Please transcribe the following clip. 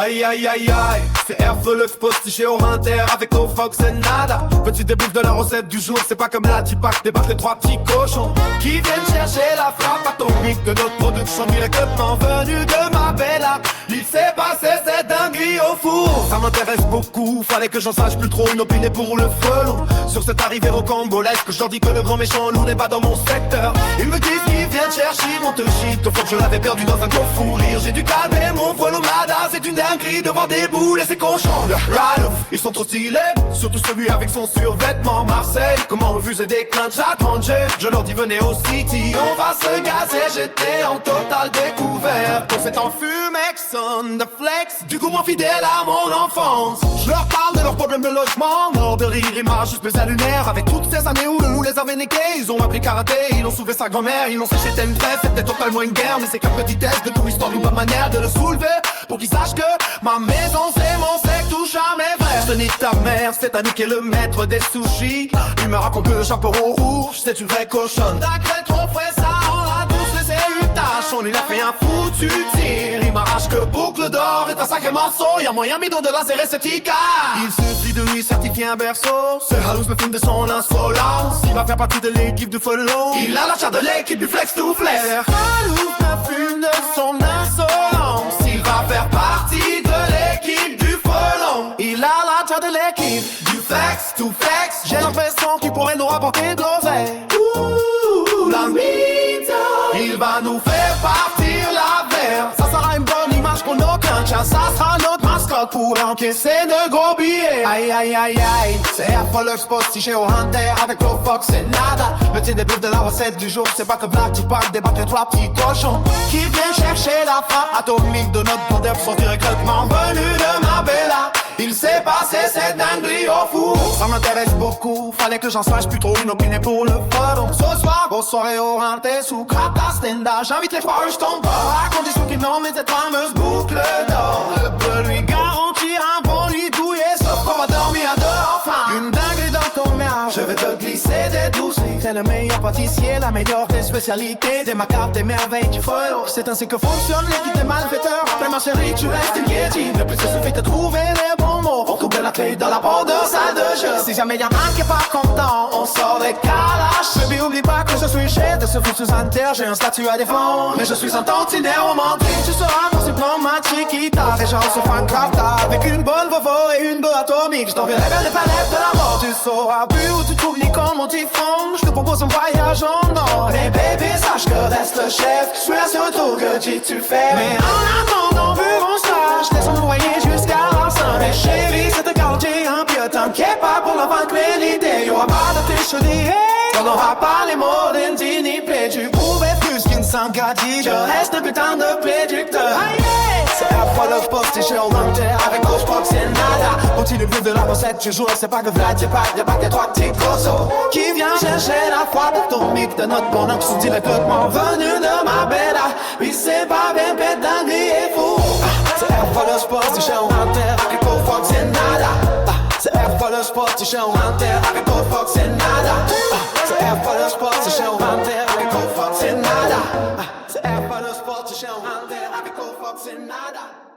Aïe aïe aïe aïe, c'est Airflux postiché au Inter avec nos Fox et nada. Petit débrief de la recette du jour, c'est pas comme la Tipac, débarque les trois petits cochons qui viennent chercher la frappe atomique de notre production directement venue de ma bella. Il s'est passé cette dinguerie au four. Ça m'intéresse beaucoup, fallait que j'en sache plus trop. Une opinion pour le frelon sur cette arrivée rocambolesque. Je leur dis que le grand méchant loup n'est pas dans mon secteur. Ils me disent qu'ils viennent chercher mon shit. Au fond que je l'avais perdu dans un gros fou rire. J'ai dû calmer mon frelon mada. C'est une dinguerie devant des boules et ces cochons de Ralph. Ils sont trop stylés, surtout celui avec son survêtement Marseille. Comment refuser des clinches à manger. Je leur dis venez au city, on va se gazer. J'étais en totale découverte. On s'est enfumé, son de flex. Du coup moins fidèle à mon enfance. Je leur parle de leurs problèmes de logement. Mort de rire, image spéciale lunaire. Avec toutes ces années où le loup les avait niqués. Ils ont appris karaté, ils ont sauvé sa grand-mère. Ils l'ont séché une trêve, c'était totalement une guerre. Mais c'est qu'un petit test de tout histoire d'une bonne manière de le soulever. Pour qu'ils sachent que ma maison c'est mon sec, touche à mes frères. Ce n'est ta mère, c'est Annie qui est le maître des sushis. Il me raconte que le chaperon rouge, c'est une vraie cochonne. T'inquiète trop frais, ça on l'a tous laissé une tâche. On lui a fait un foutu tir. Il m'arrache que boucle d'or est un sacré morceau. Y'a moyen bidon de laser et c'est icare. Il suffit de lui certifier un berceau. Ce Halous me filme de son insolence. Il va faire partie de l'équipe du follow. Il a la charge de l'équipe du flex to flex. Halous me filme de son insolence. Il va faire partie de l'équipe du follow. Il a la charge de l'équipe du flex to flex. J'ai l'impression qu'il pourrait nous rapporter de l'oseille. Ouh, la mythe. Il va nous faire partir la verre. Ça sera une bonne image pour nos clinches. Ça sera notre mascotte pour encaisser de gros billets. Aïe aïe aïe aïe, c'est Airflux postiché au Hunter avec Pro Fox et nada. Le petit débrief de la recette du jour, c'est pas que Black Tipac débarque les trois petits cochons qui viennent chercher la frappe atomique de notre bordel sont directement venus de ma bella. Il s'est passé cette dinguerie au four. Ça m'intéresse beaucoup, fallait que j'en sache plus trop. Une opinion pour le photo. Ce soir, grosse soirée au Rantais sous Krata Stenda. J'invite les frères, je tombe pas. À condition qu'ils nomment cette fameuse boucle d'or. Je peux lui garantir un bon lit douillet. Sauf qu'on va dormir à deux enfin. Une dinguerie dans ton ménage. Je vais te glisser des douces. T'es le meilleur pâtissier, la meilleure des spécialités. Des macabre, des merveilles du follow. C'est ainsi que fonctionne l'équipe des malfaiteurs. Après ma chérie, tu restes inquiétine. Le plus il suffit de trouver les bons mots pour trouver la clé dans la bande de salle de jeu. Si jamais y'a un qui est pas content, on sort des calaches. Baby, oublie pas que je suis chef de ce fou sous Inter. J'ai un statut à défendre, mais je suis un tantinet romantique. Tu seras dans ces plans ma chiquita. Les gens se font crafta avec une bonne vovo et une botte atomique. Je t'enverrai vers les planètes de la mort. Tu sauras plus où tu t'oublies comment t'y font. Je te propose un voyage en or. Mais bébé, sache que reste le chef. Je suis là sur le tour, que tu fais. Mais en attendant, vu mon stage, laisse-moi noyer jusqu'à la fin. Mais chérie, c'est de garantir un pied. T'inquiète pas pour la vaincre l'idée. Y'aura pas de tricherie. On n'aura pas les mots d'indinipé. Tu pouvais plus qu'une sangadie. Je reste un putain de prédicteur. C'est Airflux postiché au Hunter avec Coach Fox et nada. Continue plus de la recette du jour. C'est pas que Vlad Tipac débarque des trois petits gossos qui vient chercher la foi atomique de notre bonhomme sous directement venu de ma bella. Oui, c'est pas bien bête dinguerie et fou. C'est Airflux postiché au Hunter avec Coach Fox et nada. C'est Airflux postiché au Hunter avec Coach Fox et nada. C'est Airflux postiché au Hunter avec Coach Fox et nada. C'est Airflux postiché au Hunter avec Coach Fox et nada.